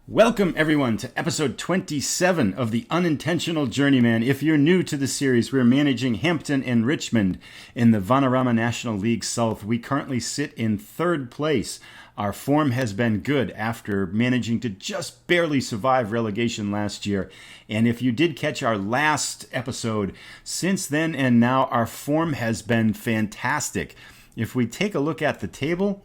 Welcome, everyone, to episode 27 of the Unintentional Journeyman. If you're new to the series, we're managing Hampton and Richmond in the Vanarama National League South. We currently sit in third place. Our form has been good after managing to just barely survive relegation last year. And if you did catch our last episode, since then and now, our form has been fantastic. If we take a look at the table,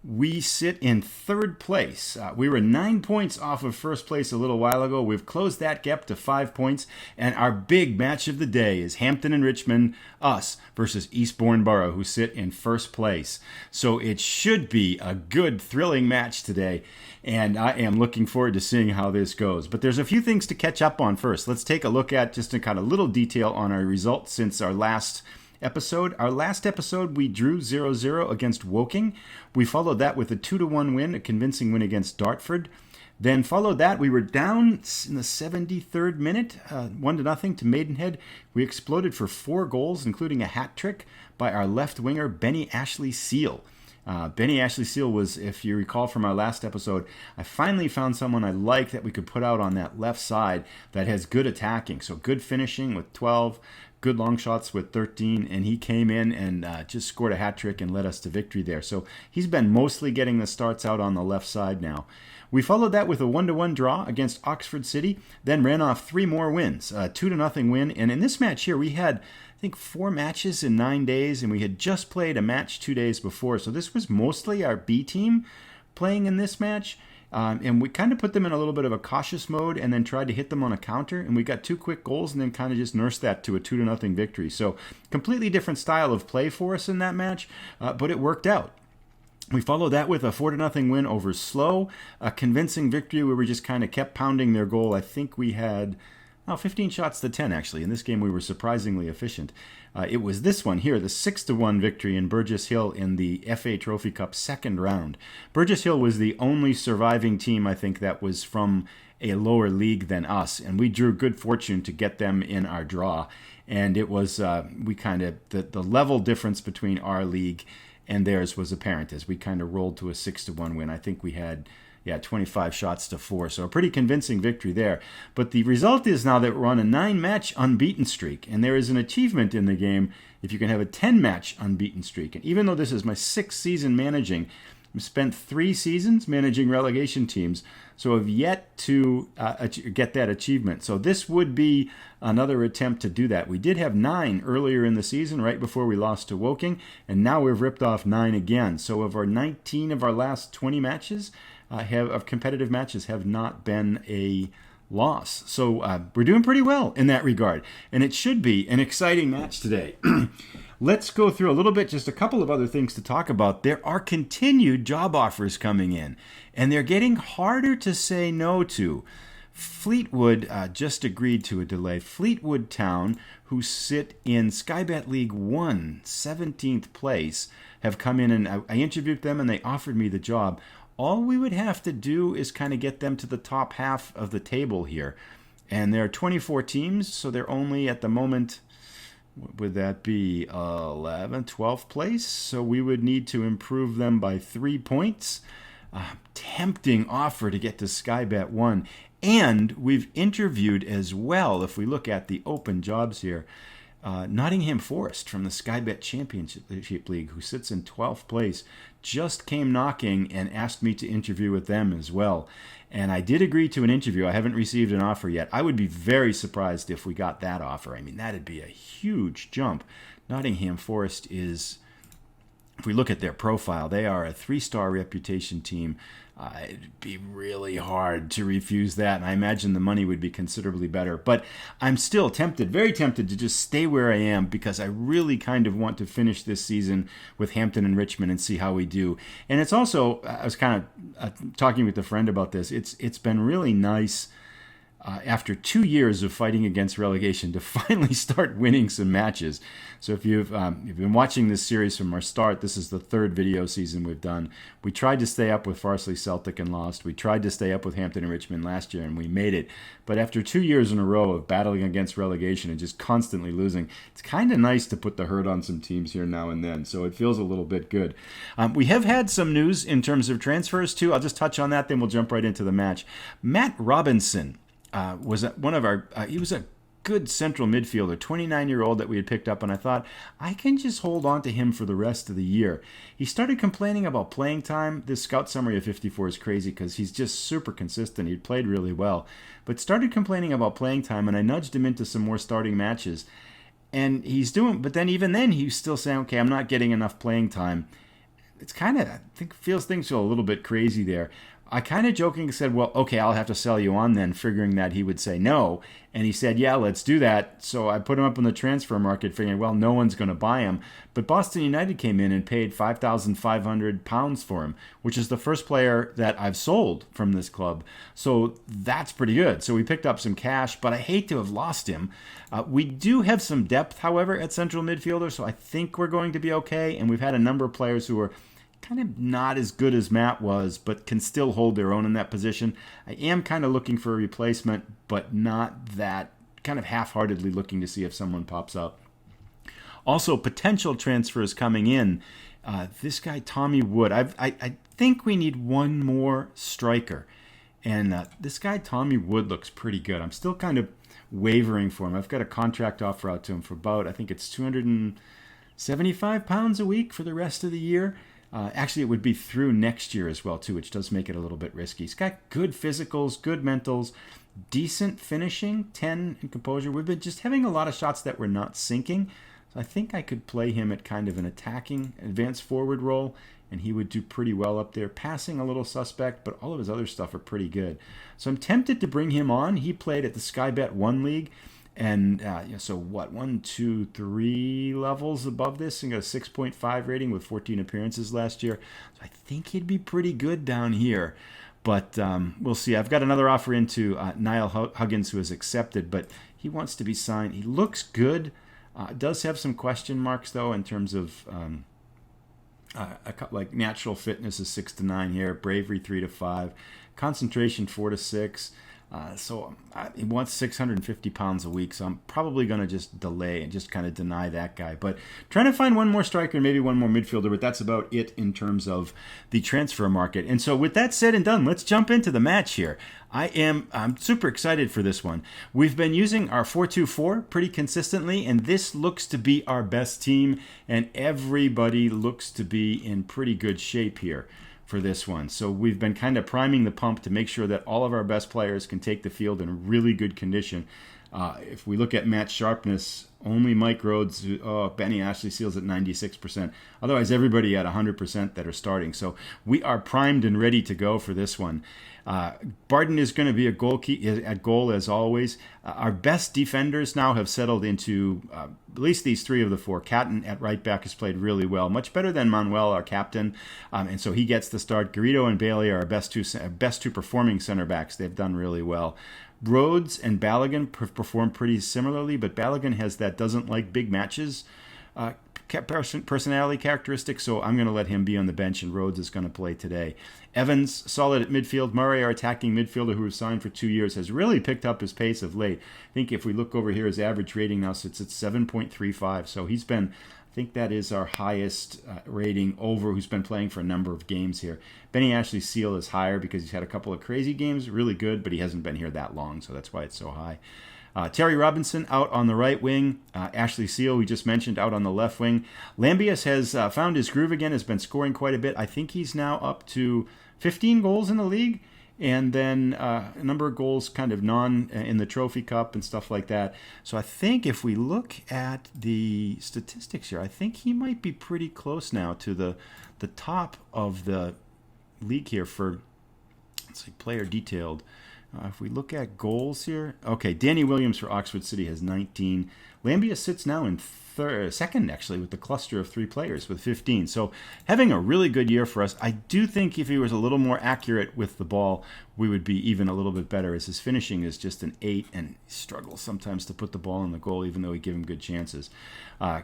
we sit in third place. We were 9 points off of first place a little while ago. We've closed that gap to 5 points. And our big match of the day is Hampton and Richmond, us, versus Eastbourne Boro, who sit in first place. So it should be a good, thrilling match today. And I am looking forward to seeing how this goes. But there's a few things to catch up on first. Let's take a look at just a kind of little detail on our results since our last episode. Our last episode, we drew 0-0 against Woking. We followed that with a 2-1 win, a convincing win against Dartford. Then followed that, we were down in the 73rd minute, 1-0 to Maidenhead. We exploded for 4 goals, including a hat trick by our left winger, Benny Ashley Seal. Benny Ashley Seal was, if you recall from our last episode, I finally found someone I like that we could put out on that left side that has good attacking. So good finishing with 12, good long shots with 13, and he came in and just scored a hat trick and led us to victory there. So he's been mostly getting the starts out on the left side now. We followed that with a 1-1 draw against Oxford City, then ran off 3 more wins, a 2-0 win. And in this match here, we had, I think, 4 matches in 9 days, and we had just played a match 2 days before. So this was mostly our B team playing in this match. And we kind of put them in a little bit of a cautious mode and then tried to hit them on a counter. And we got 2 quick goals and then kind of just nursed that to a 2-0 victory. So completely different style of play for us in that match, but it worked out. We followed that with a 4-0 win over Slough, a convincing victory where we just kind of kept pounding their goal. I think we had 15 shots to 10, actually. In this game, we were surprisingly efficient. It was this one here, the 6-1 victory in Burgess Hill in the FA Trophy Cup second round. Burgess Hill was the only surviving team, I think, that was from a lower league than us, and we drew good fortune to get them in our draw. And it was, the level difference between our league and theirs was apparent as we kind of rolled to a 6-1 win. I think we had 25 shots to 4. So a pretty convincing victory there. But the result is now that we're on a 9-match unbeaten streak. And there is an achievement in the game if you can have a 10-match unbeaten streak. And even though this is my 6th season managing, I've spent 3 seasons managing relegation teams. So I've yet to get that achievement. So this would be another attempt to do that. We did have 9 earlier in the season, right before we lost to Woking. And now we've ripped off 9 again. So of our 19 of our last 20 matches, of competitive matches have not been a loss. So we're doing pretty well in that regard. And it should be an exciting match today. Let's go through a little bit, just a couple of other things to talk about. There are continued job offers coming in, and they're getting harder to say no to. Fleetwood just agreed to a delay. Fleetwood Town, who sit in Skybet League 1, 17th place, have come in, and I interviewed them, and they offered me the job. All we would have to do is kind of get them to the top half of the table here. And there are 24 teams, so they're only at the moment, what would that be, 11th, 12th place? So we would need to improve them by 3 points. Tempting offer to get to Skybet 1. And we've interviewed as well, if we look at the open jobs here, Nottingham Forest from the Skybet Championship League, who sits in 12th place, just came knocking and asked me to interview with them as well. And I did agree to an interview. I haven't received an offer yet. I would be very surprised if we got that offer. I mean, that'd be a huge jump. Nottingham Forest is, if we look at their profile, they are a 3-star reputation team. It'd be really hard to refuse that, and I imagine the money would be considerably better. But I'm still tempted, very tempted, to just stay where I am because I really kind of want to finish this season with Hampton and Richmond and see how we do. And it's also, I was kind of talking with a friend about this, it's been really nice after 2 years of fighting against relegation to finally start winning some matches. So if you've been watching this series from our start, this is the third video season we've done. We tried to stay up with Farsley Celtic and lost. We tried to stay up with Hampton and Richmond last year, and we made it. But after 2 years in a row of battling against relegation and just constantly losing, it's kind of nice to put the hurt on some teams here now and then. So it feels a little bit good. We have had some news in terms of transfers too. I'll just touch on that, then we'll jump right into the match. Matt Robinson was one of our, he was a good central midfielder, 29-year-old that we had picked up, and I thought, I can just hold on to him for the rest of the year. He started complaining about playing time. This scout summary of 54 is crazy because he's just super consistent. He played really well, but started complaining about playing time, and I nudged him into some more starting matches. And he's doing, but then even then, he's still saying, okay, I'm not getting enough playing time. It's kind of, I think, things feel a little bit crazy there. I kind of jokingly said, well, okay, I'll have to sell you on then, figuring that he would say no. And he said, yeah, let's do that. So I put him up on the transfer market, figuring, well, no one's going to buy him. But Boston United came in and paid £5,500 for him, which is the first player that I've sold from this club. So that's pretty good. So we picked up some cash, but I hate to have lost him. We do have some depth, however, at central midfielder, so I think we're going to be okay. And we've had a number of players who are kind of not as good as Matt was, but can still hold their own in that position. I am kind of looking for a replacement, but not that, kind of half-heartedly looking to see if someone pops up. Also, potential transfers coming in. This guy, Tommy Wood. I think we need one more striker. And this guy, Tommy Wood, looks pretty good. I'm still kind of wavering for him. I've got a contract offer out to him for about, I think it's £275 a week for the rest of the year. Actually, it would be through next year as well, too, which does make it a little bit risky. He's got good physicals, good mentals, decent finishing, 10 in composure. We've been just having a lot of shots that were not sinking. So I think I could play him at kind of an attacking, advanced forward role, and he would do pretty well up there. Passing a little suspect, but all of his other stuff are pretty good. So I'm tempted to bring him on. He played at the Sky Bet 1 League. And so what, 1, 2, 3 levels above this, and got a 6.5 rating with 14 appearances last year. So I think he'd be pretty good down here. But we'll see. I've got another offer into Niall Huggins, who has accepted, but he wants to be signed. He looks good. Does have some question marks, though, in terms of like natural fitness is 6 to 9 here, bravery 3 to 5, concentration 4 to 6. So he wants £650 a week, so I'm probably going to just delay and just kind of deny that guy. But trying to find one more striker and maybe one more midfielder, but that's about it in terms of the transfer market. And so with that said and done, let's jump into the match here. I'm super excited for this one. We've been using our 4-2-4 pretty consistently, and this looks to be our best team, and everybody looks to be in pretty good shape here for this one. So we've been kind of priming the pump to make sure that all of our best players can take the field in really good condition. If we look at match sharpness, only Mike Rhodes, Benny Ashley Seals at 96%. Otherwise, everybody at 100% that are starting. So we are primed and ready to go for this one. Barden is going to be at goal as always. Our best defenders now have settled into at least these 3 of the 4. Catton at right back has played really well, much better than Manuel, our captain, and so he gets the start. Garrido and Bailey are our best two performing center backs. They've done really well. Rhodes and Balogun perform pretty similarly, but Balogun has that doesn't like big matches personality characteristic, so I'm going to let him be on the bench, and Rhodes is going to play today. Evans, solid at midfield. Murray, our attacking midfielder who was signed for 2 years, has really picked up his pace of late. I think if we look over here, his average rating now sits at 7.35, so he's been, I think that is our highest rating over who's been playing for a number of games here. Benny Ashley Seal is higher because he's had a couple of crazy games, really good, but he hasn't been here that long, so that's why it's so high. Terry Robinson out on the right wing. Ashley Seal, we just mentioned, out on the left wing. Lambias has found his groove again, has been scoring quite a bit. I think he's now up to 15 goals in the league, and then a number of goals kind of in the Trophy Cup and stuff like that. So I think if we look at the statistics here, I think he might be pretty close now to the top of the league here for, let's see, player detailed. If we look at goals here, okay, Danny Williams for Oxford City has 19. Lambia sits now in second, actually, with the cluster of 3 players with 15. So having a really good year for us. I do think if he was a little more accurate with the ball, we would be even a little bit better, as his finishing is just an 8 and he struggles sometimes to put the ball in the goal, even though we give him good chances.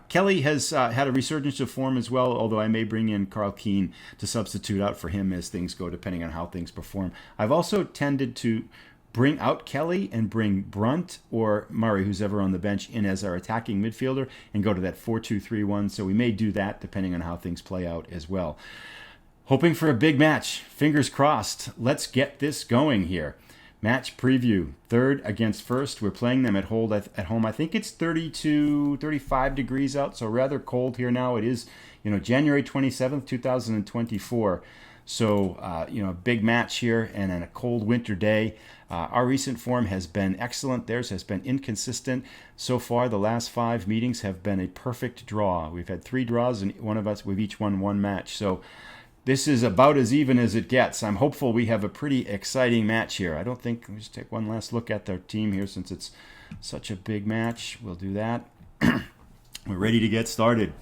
Kelly has had a resurgence of form as well, although I may bring in Carl Keane to substitute out for him as things go, depending on how things perform. I've also tended to bring out Kelly and bring Brunt or Murray, who's ever on the bench, in as our attacking midfielder and go to that 4-2-3-1. So we may do that depending on how things play out as well. Hoping for a big match. Fingers crossed. Let's get this going here. Match preview. 3rd against 1st. We're playing them at home. I think it's 32, 35 degrees out, so rather cold here now. It is, January 27th, 2024. So, a big match here and on a cold winter day. Our recent form has been excellent. Theirs has been inconsistent. So far, the last 5 meetings have been a perfect draw. We've had 3 draws, and we've each won 1 match. So this is about as even as it gets. I'm hopeful we have a pretty exciting match here. Let me just take one last look at their team here since it's such a big match. We'll do that. We're ready to get started.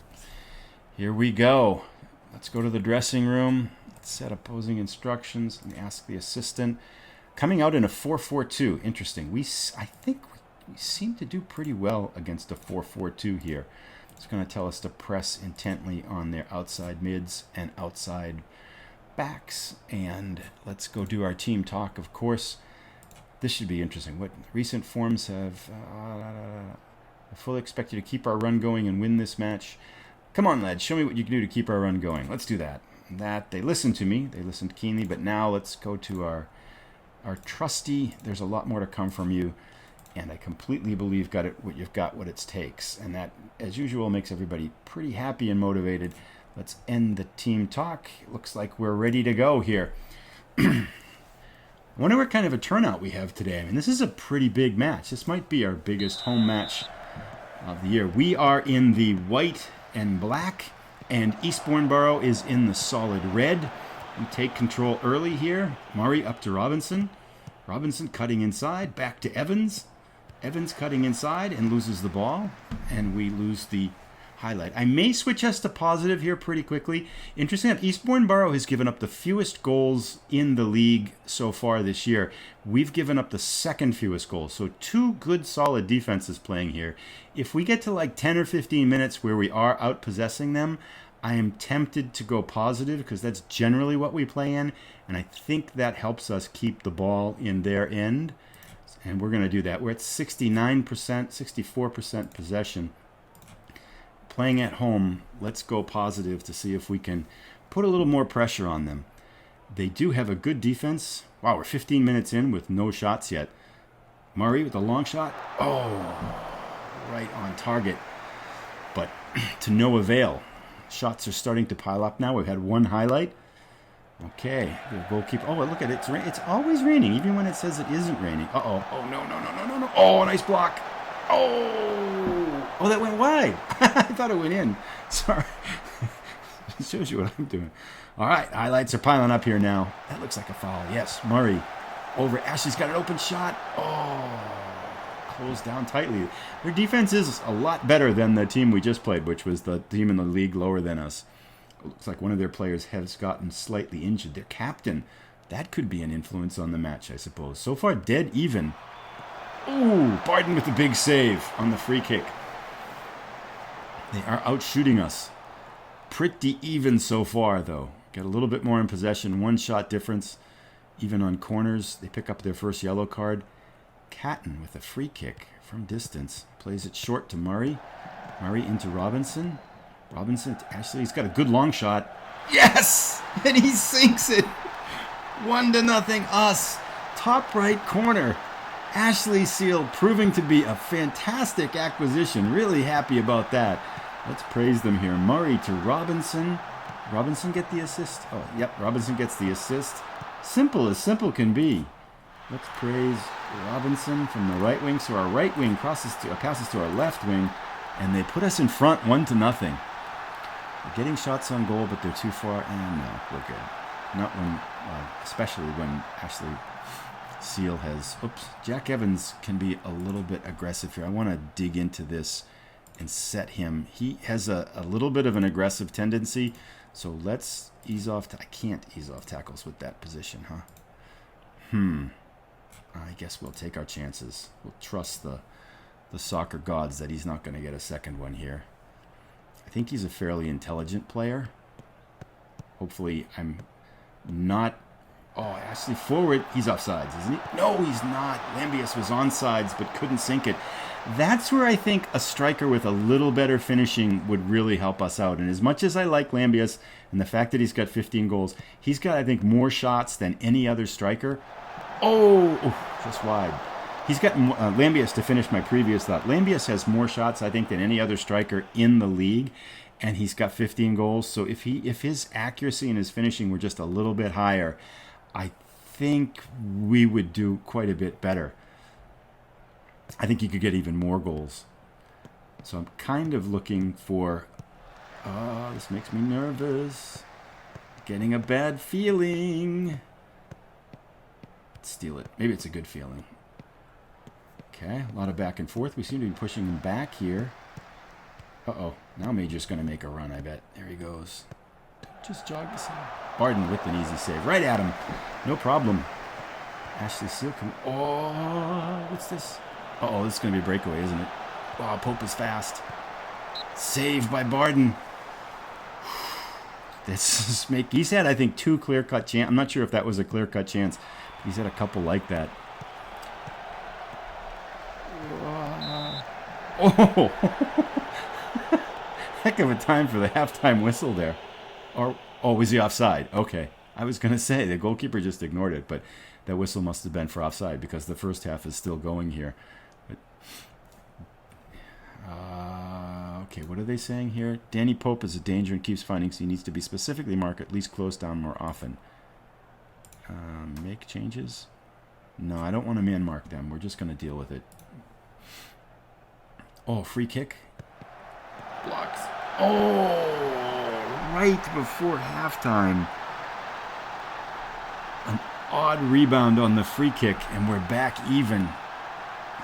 Here we go. Let's go to the dressing room. Set opposing instructions and ask the assistant. Coming out in a 4-4-2. Interesting. I think we seem to do pretty well against a 4-4-2 here. It's going to tell us to press intently on their outside mids and outside backs. And let's go do our team talk. Of course, this should be interesting. What recent forms have... I fully expect you to keep our run going and win this match. Come on, lads. Show me what you can do to keep our run going. Let's do that. They listened to me. They listened keenly. But now let's go to our trusty. There's a lot more to come from you. And I completely believe you've got what it takes. And that, as usual, makes everybody pretty happy and motivated. Let's end the team talk. Looks like we're ready to go here. I wonder what kind of a turnout we have today. I mean, this is a pretty big match. This might be our biggest home match of the year. We are in the white and black, and Eastbourne Boro is in the solid red. We take control early here. Murray up to Robinson. Robinson cutting inside, back to Evans. Evans cutting inside and loses the ball, and we lose the highlight. I may switch us to positive here pretty quickly. Interesting enough, Eastbourne Boro has given up the fewest goals in the league so far this year. We've given up the 2nd fewest goals, so 2 good solid defenses playing here. If we get to like 10 or 15 minutes where we are out-possessing them, I am tempted to go positive because that's generally what we play in, and I think that helps us keep the ball in their end. And we're going to do that. We're at 69%, 64% possession. Playing at home, let's go positive to see if we can put a little more pressure on them. They do have a good defense. Wow, we're 15 minutes in with no shots yet. Murray with a long shot. Oh, right on target. But to no avail. Shots are starting to pile up now. We've had 1 highlight. Okay, the goalkeeper. Oh, look at it. It's always raining, even when it says it isn't raining. Uh-oh. Oh, no. Oh, nice block. Oh, that went wide. I thought it went in. Sorry. It shows you what I'm doing. All right, highlights are piling up here now. That looks like a foul. Yes, Murray over. Ashley's got an open shot. Oh, closed down tightly. Their defense is a lot better than the team we just played, which was the team in the league lower than us. It looks like one of their players has gotten slightly injured. Their captain, that could be an influence on the match, I suppose. So far, dead even. Ooh, Barden with the big save on the free kick. They are outshooting us. Pretty even so far, though. Got a little bit more in possession. 1 shot difference. Even on corners, they pick up their first yellow card. Catton with a free kick from distance. Plays it short to Murray. Murray into Robinson. Robinson to Ashley. He's got a good long shot. Yes! And he sinks it. 1-0 us. Top right corner. Ashley Seal proving to be a fantastic acquisition. Really happy about that. Let's praise them here. Murray to Robinson. Robinson get the assist? Oh, yep. Robinson gets the assist. Simple as simple can be. Let's praise Robinson from the right wing. So our right wing passes to our left wing, and they put us in front 1-0. We're getting shots on goal, but they're too far. And no, we're good. Not when, especially when Ashley Seal has... Oops. Jack Evans can be a little bit aggressive here. I want to dig into this and set him. He has a little bit of an aggressive tendency, so let's ease off. I can't ease off tackles with that position, huh? I guess we'll take our chances. We'll trust the soccer gods that he's not going to get a second one here. I think he's a fairly intelligent player. Hopefully I'm not... Oh, actually forward. He's offsides, isn't he? No, he's not. Lambius was onsides but couldn't sink it. That's where I think a striker with a little better finishing would really help us out. And as much as I like Lambius and the fact that he's got 15 goals, he's got, I think, more shots than any other striker. Oh, just wide. He's got Lambius, to finish my previous thought. Lambius has more shots, I think, than any other striker in the league, and he's got 15 goals. So if his accuracy and his finishing were just a little bit higher, I think we would do quite a bit better. I think he could get even more goals. So I'm kind of looking for... Oh, this makes me nervous. Getting a bad feeling. Let's steal it. Maybe it's a good feeling. Okay, a lot of back and forth. We seem to be pushing him back here. Uh-oh. Now Major's going to make a run, I bet. There he goes. Just jog the side. Barden with an easy save. Right at him. No problem. Ashley Seal can... Oh, what's this? Uh-oh, this is going to be a breakaway, isn't it? Oh, Pope is fast. Saved by Barden. He's had, I think, 2 clear-cut chances. I'm not sure if that was a clear-cut chance. But he's had a couple like that. Oh! Heck of a time for the halftime whistle there. Or, oh, was he offside? Okay. I was going to say, the goalkeeper just ignored it, but that whistle must have been for offside because the first half is still going here. But, okay, what are they saying here? Danny Pope is a danger and keeps finding, so he needs to be specifically marked, at least close down more often. Make changes? No, I don't want to man mark them. We're just going to deal with it. Oh, free kick. Blocks. Oh, right before halftime. An odd rebound on the free kick, and we're back even.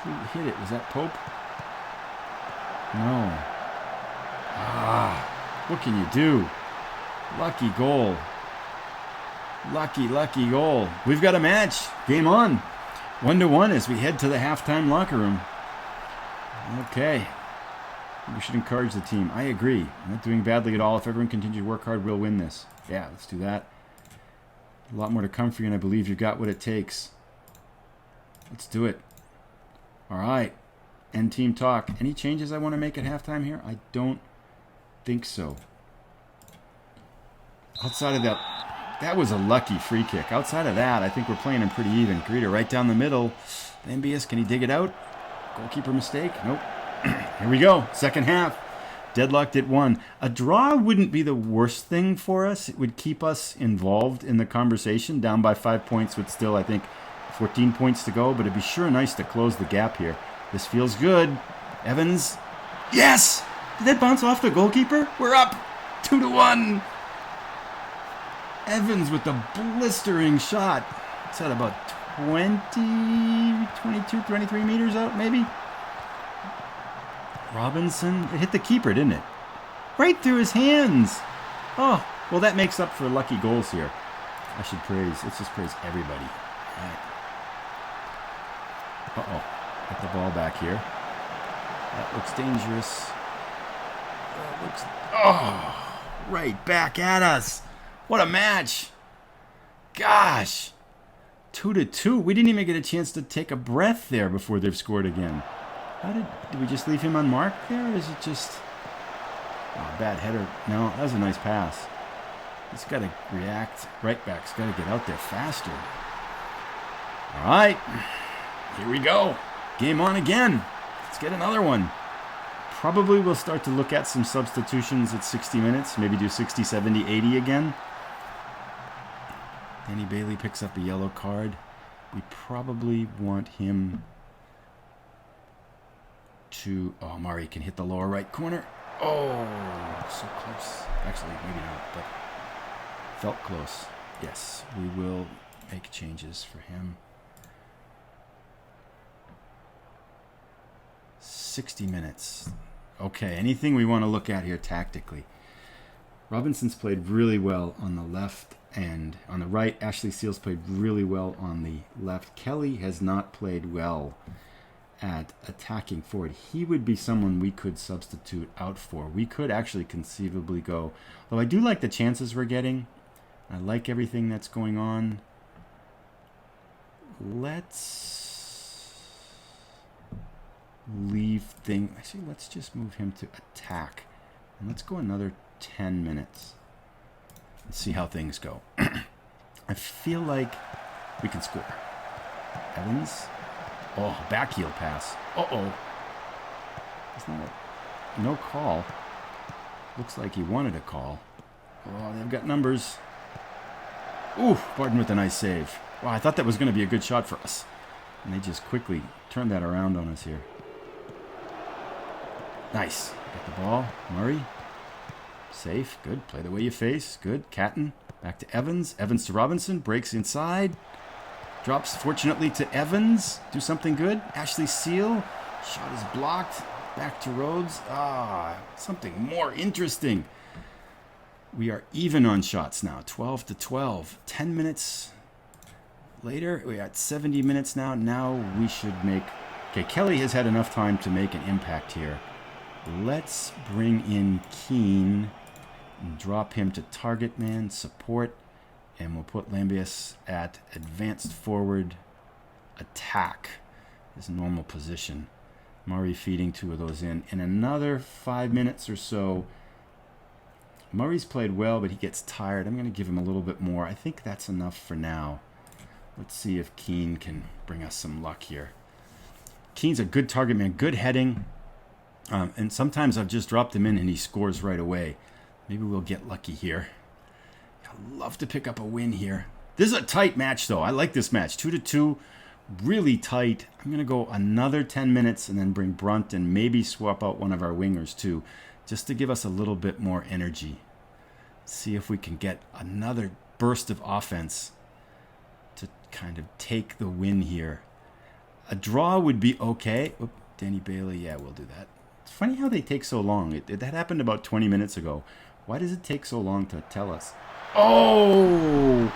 Who hit it? Was that Pope? No. What can you do? Lucky goal. Lucky goal. We've got a match. Game on. 1-1 as we head to the halftime locker room. Okay. We should encourage the team. I agree. I'm not doing badly at all. If everyone continues to work hard, we'll win this. Yeah, let's do that. A lot more to come for you, and I believe you've got what it takes. Let's do it. All right. End team talk. Any changes I want to make at halftime here? I don't think so. Outside of that was a lucky free kick. Outside of that, I think we're playing him pretty even. Greeter right down the middle. Lambius, can he dig it out? Goalkeeper mistake? Nope. Here we go. Second half. Deadlocked at 1. A draw wouldn't be the worst thing for us. It would keep us involved in the conversation. Down by 5 points with still, I think, 14 points to go. But it'd be sure nice to close the gap here. This feels good. Evans. Yes! Did that bounce off the goalkeeper? We're up 2-1. Evans with the blistering shot. It's at about 22, 23 meters out, maybe. Robinson. It hit the keeper, didn't it? Right through his hands. Oh, well, that makes up for lucky goals here. I should praise. Let's just praise everybody. All right. Uh-oh. Get the ball back here. That looks dangerous. That looks... Oh, right back at us. What a match. Gosh. 2-2. We didn't even get a chance to take a breath there before they've scored again. Did we just leave him unmarked there, or is it just... Oh, bad header. No, that was a nice pass. He's got to react. Right back's got to get out there faster. All right. Here we go. Game on again. Let's get another one. Probably we'll start to look at some substitutions at 60 minutes. Maybe do 60, 70, 80 again. Danny Bailey picks up a yellow card. We probably want him to... Oh, Murray can hit the lower right corner. Oh, so close. Actually, maybe not, but felt close. Yes, we will make changes for him. 60 minutes. Okay, anything we want to look at here tactically? Robinson's played really well on the left and on the right. Ashley Seals played really well on the left. Kelly has not played well at attacking forward. He would be someone we could substitute out for. We could actually conceivably go, though I do like the chances we're getting. I like everything that's going on. Let's leave thing. Actually, let's just move him to attack. And let's go another 10 minutes. Let's see how things go. I feel like we can score. Evans. Oh, back heel pass. Uh-oh. It's not a, no call. Looks like he wanted a call. Oh, they've got numbers. Ooh, Barton with a nice save. Wow, I thought that was going to be a good shot for us. And they just quickly turned that around on us here. Nice. Get the ball. Murray. Safe. Good. Play the way you face. Good. Catton. Back to Evans. Evans to Robinson. Breaks inside. Drops, fortunately, to Evans. Do something good. Ashley Seal. Shot is blocked. Back to Rhodes. Something more interesting. We are even on shots now. 12 to 12. 10 minutes later. We're at 70 minutes now. Now we should make... Okay, Kelly has had enough time to make an impact here. Let's bring in Keane and drop him to target man, support, and we'll put Lambias at advanced forward attack, his normal position. Murray feeding 2 of those in. In another 5 minutes or so, Murray's played well, but he gets tired. I'm going to give him a little bit more. I think that's enough for now. Let's see if Keane can bring us some luck here. Keane's a good target man, good heading. And sometimes I've just dropped him in and he scores right away. Maybe we'll get lucky here. I'd love to pick up a win here. This is a tight match, though. I like this match. 2-2, really tight. I'm going to go another 10 minutes and then bring Brunt and maybe swap out one of our wingers, too, just to give us a little bit more energy. See if we can get another burst of offense to kind of take the win here. A draw would be okay. Oop, Danny Bailey, yeah, we'll do that. It's funny how they take so long. That happened about 20 minutes ago. Why does it take so long to tell us? Oh,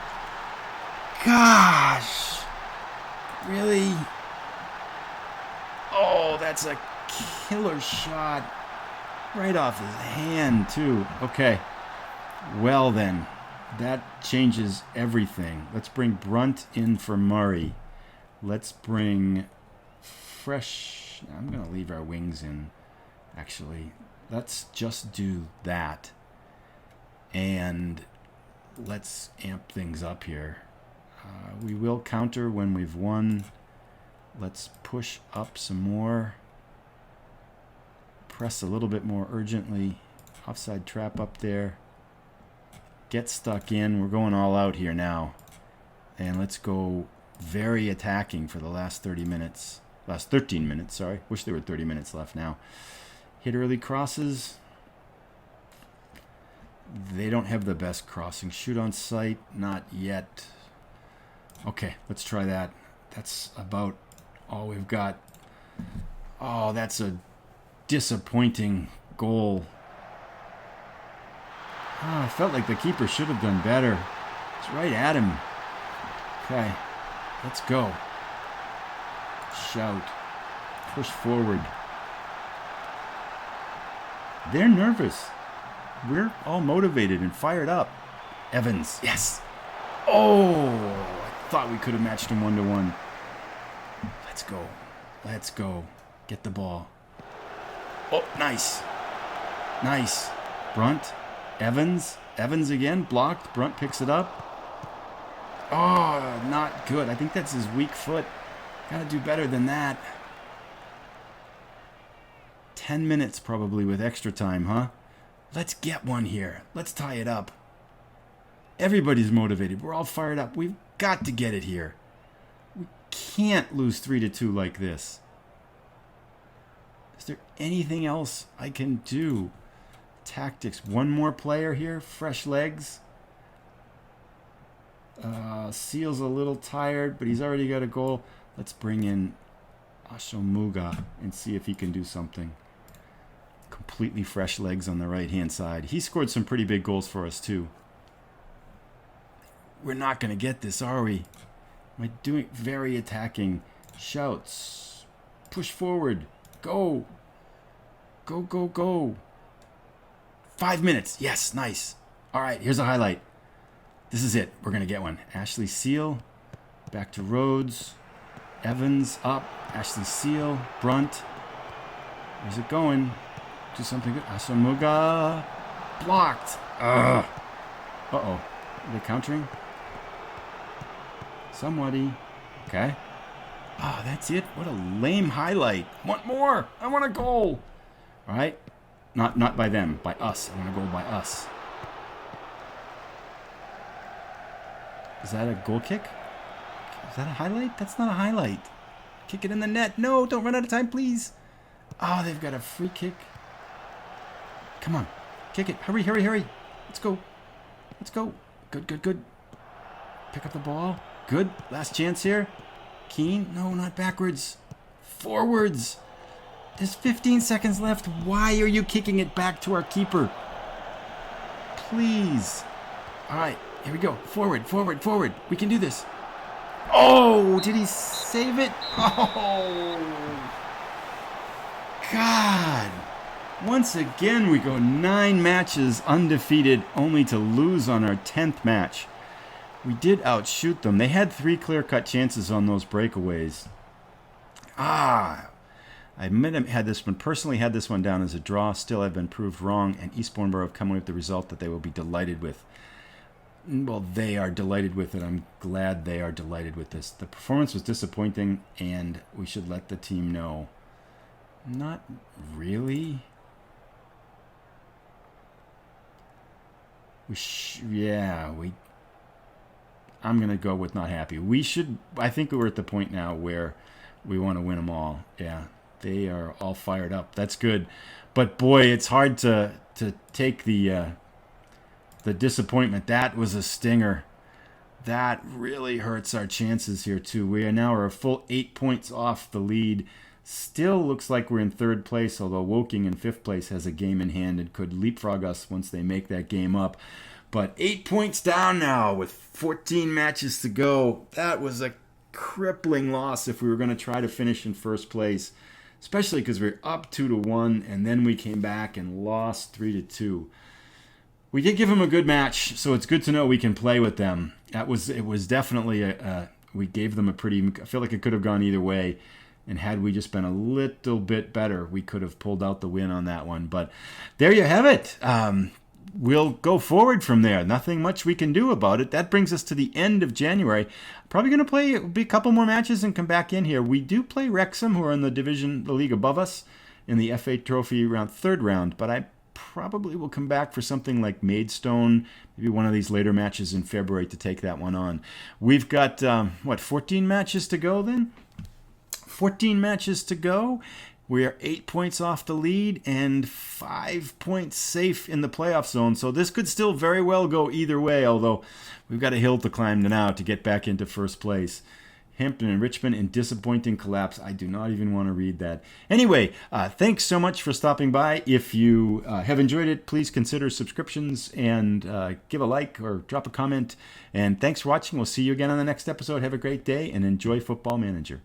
gosh. Really? Oh, that's a killer shot. Right off his hand, too. Okay. Well, then. That changes everything. Let's bring Brunt in for Murray. Let's bring fresh... I'm going to leave our wings in, actually. Let's just do that. And let's amp things up here. We will counter when we've won. Let's push up some more. Press a little bit more urgently. Offside trap up there. Get stuck in. We're going all out here now. And let's go very attacking for the last 30 minutes. Last 13 minutes, sorry. Wish there were 30 minutes left now. Hit early crosses. They don't have the best crossing. Shoot on sight, not yet. Okay, let's try that. That's about all we've got. Oh, that's a disappointing goal. Oh, I felt like the keeper should have done better. It's right at him. Okay, let's go. Shout. Push forward. They're nervous. We're all motivated and fired up. Evans, yes. Oh, I thought we could have matched him 1-1. Let's go. Let's go. Get the ball. Oh, nice. Nice. Brunt. Evans. Evans again. Blocked. Brunt picks it up. Oh, not good. I think that's his weak foot. Gotta do better than that. 10 minutes probably with extra time, huh? Let's get one here. Let's tie it up. Everybody's motivated. We're all fired up. We've got to get it here. We can't lose 3-2 like this. Is there anything else I can do? Tactics. One more player here. Fresh legs. Seal's a little tired, but he's already got a goal. Let's bring in Ashomuga and see if he can do something. Come completely fresh legs on the right-hand side. He scored some pretty big goals for us, too. We're not going to get this, are we? Am I doing very attacking? Shouts. Push forward. Go. Go, go, go. 5 minutes. Yes, nice. All right, here's a highlight. This is it. We're going to get one. Ashley Seal. Back to Rhodes. Evans up. Ashley Seal. Brunt. Where's it going? Do something good. Asamuga. Blocked. Ugh. Uh-oh. Are they countering? Somebody. Okay. Oh, that's it. What a lame highlight. Want more. I want a goal. All right. Not by them. By us. I want a goal by us. Is that a goal kick? Is that a highlight? That's not a highlight. Kick it in the net. No, don't run out of time, please. Oh, they've got a free kick. Come on. Kick it. Hurry, hurry, hurry. Let's go. Let's go. Good, good, good. Pick up the ball. Good. Last chance here. Keane. No, not backwards. Forwards. There's 15 seconds left. Why are you kicking it back to our keeper? Please. All right. Here we go. Forward, forward, forward. We can do this. Oh, did he save it? Oh. God. Once again, we go 9 matches undefeated, only to lose on our 10th match. We did outshoot them. They had 3 clear-cut chances on those breakaways. I had this one, personally had this one down as a draw. Still, I've been proved wrong, and Eastbourne Boro have come away with the result that they will be delighted with. Well, they are delighted with it. I'm glad they are delighted with this. The performance was disappointing, and we should let the team know. Not really. I'm going to go with not happy. I think we're at the point now where we want to win them all. Yeah, they are all fired up. That's good. But boy, it's hard to take the disappointment. That was a stinger. That really hurts our chances here too. We are now a full 8 points off the lead. Still looks like we're in 3rd place, although Woking in 5th place has a game in hand and could leapfrog us once they make that game up. But 8 points down now with 14 matches to go. That was a crippling loss if we were going to try to finish in 1st place, especially because we were up 2-1, and then we came back and lost 3-2. We did give them a good match, so it's good to know we can play with them. It was definitely we gave them I feel like it could have gone either way. And had we just been a little bit better, we could have pulled out the win on that one. But there you have it. We'll go forward from there. Nothing much we can do about it. That brings us to the end of January. Probably going to be a couple more matches and come back in here. We do play Wrexham, who are in the league above us, in the FA Trophy 3rd round. But I probably will come back for something like Maidstone, maybe one of these later matches in February to take that one on. We've got, 14 matches to go then? 14 matches to go. We are 8 points off the lead and 5 points safe in the playoff zone. So this could still very well go either way, although we've got a hill to climb now to get back into 1st place. Hampton and Richmond in disappointing collapse. I do not even want to read that. Anyway, thanks so much for stopping by. If you have enjoyed it, please consider subscriptions and give a like or drop a comment. And thanks for watching. We'll see you again on the next episode. Have a great day and enjoy Football Manager.